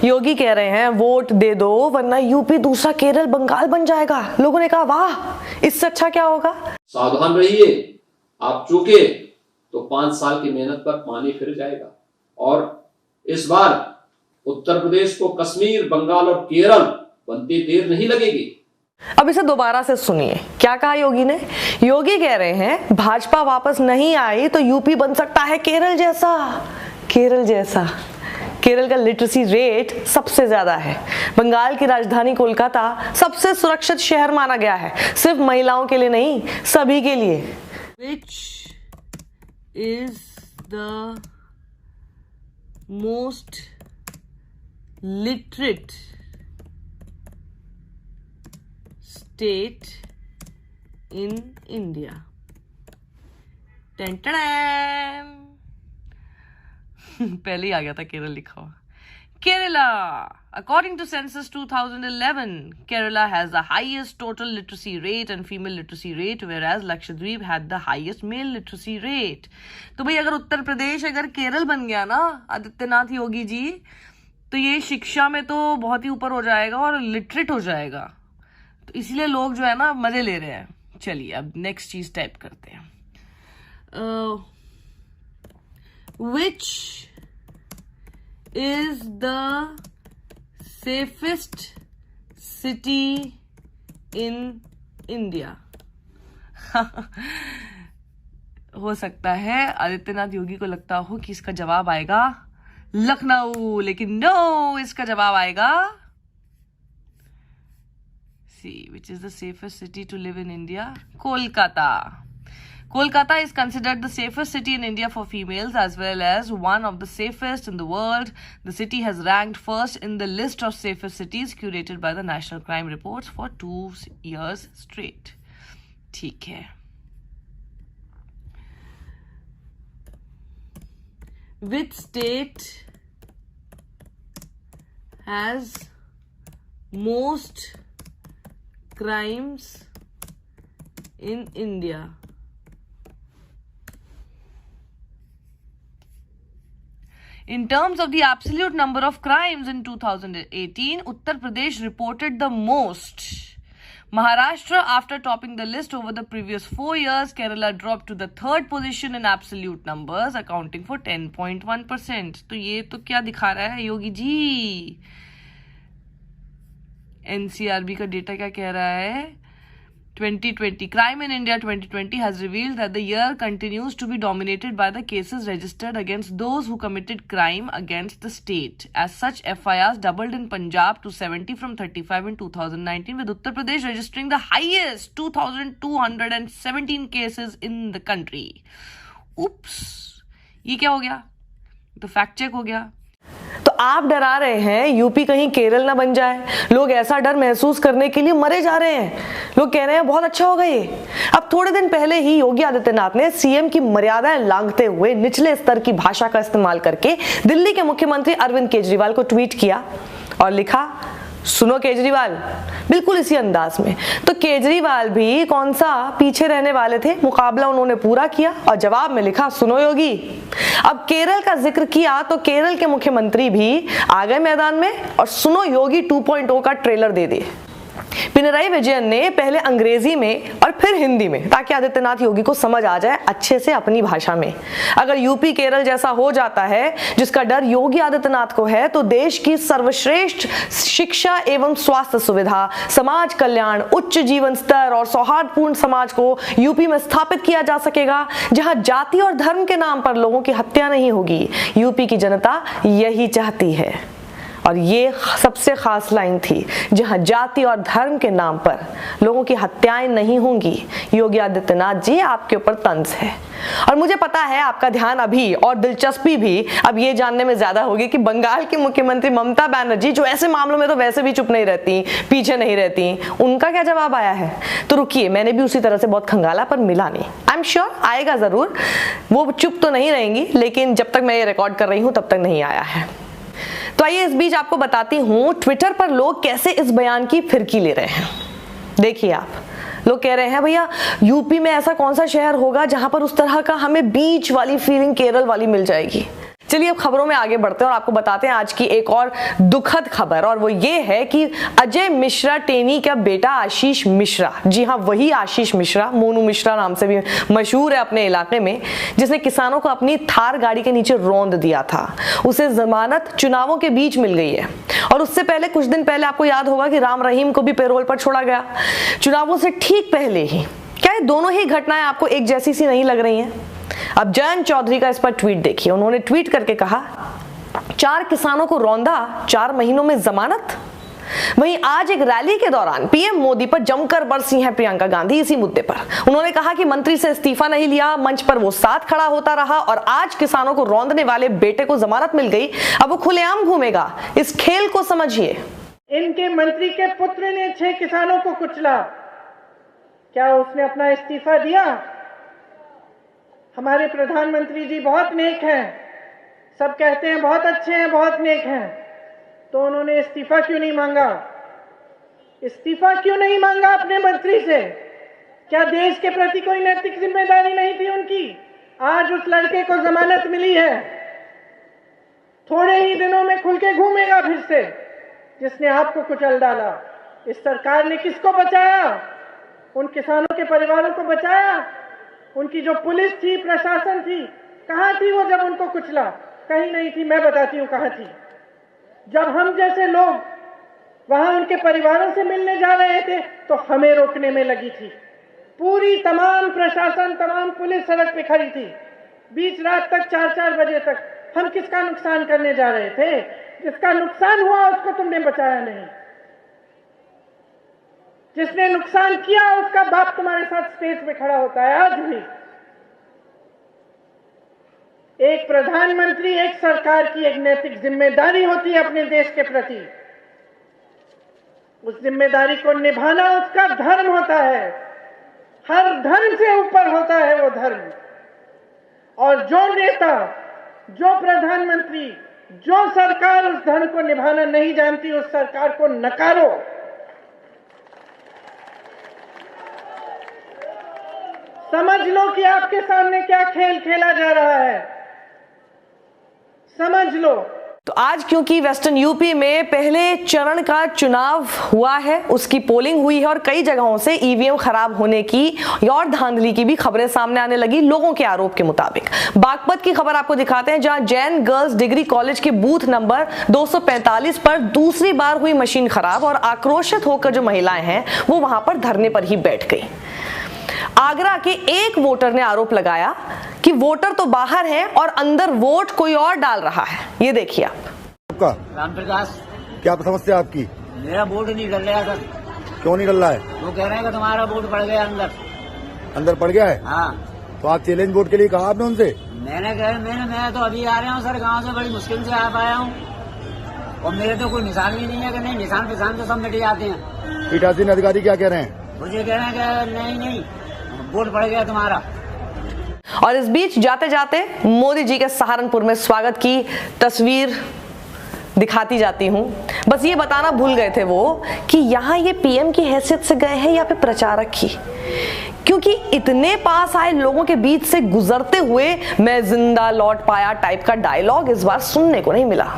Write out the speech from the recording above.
योगी कह रहे हैं वोट दे दो वरना यूपी दूसरा केरल बंगाल बन जाएगा। लोगों ने कहा वाह, इससे अच्छा क्या होगा। सावधान रहिए, आप चूके तो 5 साल की मेहनत पर पानी फिर जाएगा। और इस बार उत्तर प्रदेश को कश्मीर, बंगाल और केरल बनते देर नहीं लगेगी। अब इसे दोबारा से सुनिए, क्या कहा योगी ने। योगी कह रहे हैं भाजपा वापस नहीं आई तो यूपी बन सकता है केरल जैसा। केरल जैसा। केरल का लिटरेसी रेट सबसे ज्यादा है। बंगाल की राजधानी कोलकाता सबसे सुरक्षित शहर माना गया है, सिर्फ महिलाओं के लिए नहीं, सभी के लिए। Which is the most literate state in India? पहले ही आ गया था केरल लिखा हुआ। Kerala, according to census 2011, Kerala has the highest total literacy rate and female literacy rate, whereas Lakshadweep had the highest male literacy rate. तो भाई अगर उत्तर प्रदेश अगर केरल बन गया ना आदित्यनाथ योगी जी, तो ये शिक्षा में तो बहुत ही ऊपर हो जाएगा और लिटरेट हो जाएगा। तो इसीलिए लोग जो है ना मजे ले रहे हैं। चलिए अब नेक्स्ट चीज टाइप करते हैं। Which is the safest city in India? हो सकता है आदित्यनाथ योगी को लगता हो कि इसका जवाब आएगा लखनऊ, लेकिन नो, इसका जवाब आएगा which is the safest city to live in India? Kolkata. Kolkata is considered the safest city in India for females as well as one of the safest in the world. The city has ranked first in the list of safest cities curated by the National Crime Reports for 2 years straight. ठीक है। Which state has most crimes in India? In terms of the absolute number of crimes in 2018, Uttar Pradesh reported the most. Maharashtra, after topping the list over the previous 4 years, Kerala dropped to the 3rd position in absolute numbers, accounting for 10.1%. तो ये तो क्या दिखा रहा है Yogi ji? NCRB का data क्या कह रहा है? 2020 crime in India 2020 has revealed that the year continues to be dominated by the cases registered against those who committed crime against the state. As such, FIRs doubled in Punjab to 70 from 35 in 2019, with Uttar Pradesh registering the highest 2,217 cases in the country. Oops, ये क्या हो गया? तो fact check हो गया। तो आप डरा रहे हैं यूपी कहीं केरल ना बन जाए। लोग ऐसा डर महसूस करने के लिए मरे जा रहे हैं। लोग कह रहे हैं बहुत अच्छा होगा ये। अब थोड़े दिन पहले ही योगी आदित्यनाथ ने सीएम की मर्यादाएं लांघते हुए निचले स्तर की भाषा का इस्तेमाल करके दिल्ली के मुख्यमंत्री अरविंद केजरीवाल को ट्वीट किया और लिखा, सुनो केजरीवाल, बिल्कुल इसी अंदाज में। तो केजरीवाल भी कौन सा पीछे रहने वाले थे, मुकाबला उन्होंने पूरा किया और जवाब में लिखा, सुनो योगी। अब केरल का जिक्र किया तो केरल के मुख्यमंत्री भी आ गए मैदान में और सुनो योगी 2.0 का ट्रेलर दे दिए। पिनराई विजयन ने पहले अंग्रेजी में और फिर हिंदी में, ताकि आदित्यनाथ योगी को समझ आ जाए अच्छे से अपनी भाषा में। अगर यूपी केरल जैसा हो जाता है जिसका डर योगी आदित्यनाथ को है, तो देश की सर्वश्रेष्ठ शिक्षा एवं स्वास्थ्य सुविधा, समाज कल्याण, उच्च जीवन स्तर और सौहार्दपूर्ण समाज को यूपी में स्थापित किया जा सकेगा, जहां जाति और धर्म के नाम पर लोगों की हत्या नहीं होगी। यूपी की जनता यही चाहती है। और ये सबसे खास लाइन थी, जहां जाति और धर्म के नाम पर लोगों की हत्याएं नहीं होंगी। योगी आदित्यनाथ जी, आपके ऊपर तंज है। और मुझे पता है आपका ध्यान अभी और दिलचस्पी भी अब ये जानने में ज्यादा होगी कि बंगाल की मुख्यमंत्री ममता बनर्जी, जो ऐसे मामलों में तो वैसे भी चुप नहीं रहती, पीछे नहीं रहती, उनका क्या जवाब आया है। तो रुकिए, मैंने भी उसी तरह से बहुत खंगाला पर मिला नहीं। आई एम श्योर आएगा जरूर। वो चुप तो नहीं रहेंगी, लेकिन जब तक मैं ये रिकॉर्ड कर रही हूं तब तक नहीं आया है। तो आइए इस बीच आपको बताती हूं ट्विटर पर लोग कैसे इस बयान की फिरकी ले रहे हैं। देखिए, आप लोग कह रहे हैं भैया यूपी में ऐसा कौन सा शहर होगा जहां पर उस तरह का हमें बीच वाली फीलिंग केरल वाली मिल जाएगी। चलिए अब खबरों में आगे बढ़ते हैं और आपको बताते हैं आज की एक और दुखद खबर, और वो ये है कि अजय मिश्रा टेनी का बेटा आशीष मिश्रा, जी हाँ वही आशीष मिश्रा, मोनू मिश्रा नाम से भी मशहूर है अपने इलाके में, जिसने किसानों को अपनी थार गाड़ी के नीचे रौंद दिया था, उसे जमानत चुनावों के बीच मिल गई है। और उससे पहले कुछ दिन पहले आपको याद होगा कि राम रहीम को भी पैरोल पर छोड़ा गया चुनावों से ठीक पहले ही। क्या ये दोनों ही घटनाएं आपको एक जैसी सी नहीं लग रही हैं? अब जयंत चौधरी का इस पर ट्वीट देखिए। उन्होंने ट्वीट करके कहा, 4 किसानों को रौंदा, 4 महीनों में जमानत। वहीं आज एक रैली के दौरान पीएम मोदी पर जमकर बरसी हैं प्रियंका गांधी इसी मुद्दे पर। उन्होंने कहा कि मंत्री से इस्तीफा नहीं लिया, मंच पर वो साथ खड़ा होता रहा और आज किसानों को रौंदने वाले बेटे को जमानत मिल गई, अब वो खुलेआम घूमेगा। इस खेल को समझिए। इनके मंत्री के पुत्र ने 6 किसानों को कुचला, क्या उसने अपना इस्तीफा दिया? हमारे प्रधानमंत्री जी बहुत नेक हैं, सब कहते हैं बहुत अच्छे हैं, बहुत नेक हैं, तो उन्होंने इस्तीफा क्यों नहीं मांगा? इस्तीफा क्यों नहीं मांगा अपने मंत्री से? क्या देश के प्रति कोई नैतिक जिम्मेदारी नहीं थी उनकी? आज उस लड़के को जमानत मिली है, थोड़े ही दिनों में खुल के घूमेगा फिर से, जिसने आपको कुचल डाला। इस सरकार ने किसको बचाया? उन किसानों के परिवारों को बचाया? उनकी जो पुलिस थी, प्रशासन थी, कहां थी वो जब उनको कुचला? कहीं नहीं थी। मैं बताती हूं कहां थी। जब हम जैसे लोग वहां उनके परिवारों से मिलने जा रहे थे तो हमें रोकने में लगी थी। पूरी तमाम प्रशासन, तमाम पुलिस सड़क पे खड़ी थी, बीच रात तक, 4-4 बजे तक। हम किसका नुकसान करने जा रहे थे? जिसका नुकसान हुआ उसको तुमने बचाया नहीं। जिसने नुकसान किया उसका बाप तुम्हारे साथ स्टेज पे खड़ा होता है आज भी। एक प्रधानमंत्री, एक सरकार की एक नैतिक जिम्मेदारी होती है अपने देश के प्रति। उस जिम्मेदारी को निभाना उसका धर्म होता है। हर धर्म से ऊपर होता है वो धर्म। और जो नेता, जो प्रधानमंत्री, जो सरकार उस धर्म को निभाना नहीं जानती, उस सरकार को नकारो। समझ लो कि आपके सामने क्या खेल खेला जा रहा है, समझ लो। तो आज क्योंकि वेस्टर्न यूपी में पहले चरण का चुनाव हुआ है, उसकी पोलिंग हुई है और कई जगहों से ईवीएम खराब होने की और धांधली की भी खबरें सामने आने लगी लोगों के आरोप के मुताबिक। बागपत की खबर आपको दिखाते हैं, जहां जैन गर्ल्स डिग्री कॉलेज के बूथ नंबर 245 पर दूसरी बार हुई मशीन खराब और आक्रोशित होकर जो महिलाएं हैं वो वहां पर धरने पर ही बैठ गई। आगरा के एक वोटर ने आरोप लगाया कि वोटर तो बाहर है और अंदर वोट कोई और डाल रहा है। ये देखिए आप। आपका राम प्रकाश, क्या समस्या आपकी? मेरा वोट नहीं डल रहा सर। क्यों नहीं डल रहा है? वो कह रहे हैं कि तुम्हारा वोट पड़ गया अंदर पड़ गया है। हाँ, तो आप चैलेंज वोट के लिए कहा आपने उनसे? मैं तो अभी आ रहा हूँ सर, गांव से बड़ी मुश्किल से आ पाया हूँ और मेरे तो कोई निशान भी नहीं है कि नहीं, निशान तो सब मिट जाते हैं। पीठासीन अधिकारी क्या कह रहे हैं? मुझे कह रहे हैं कि नहीं वोट पड़ गया तुम्हारा। और इस बीच जाते जाते मोदी जी के सहारनपुर में स्वागत की तस्वीर दिखाती जाती हूं। बस ये बताना भूल गए थे वो कि यहां ये पीएम की हैसियत से गए हैं या फिर प्रचारक की, क्योंकि इतने पास आए लोगों के बीच से गुजरते हुए मैं जिंदा लौट पाया टाइप का डायलॉग इस बार सुनने को नहीं मिला।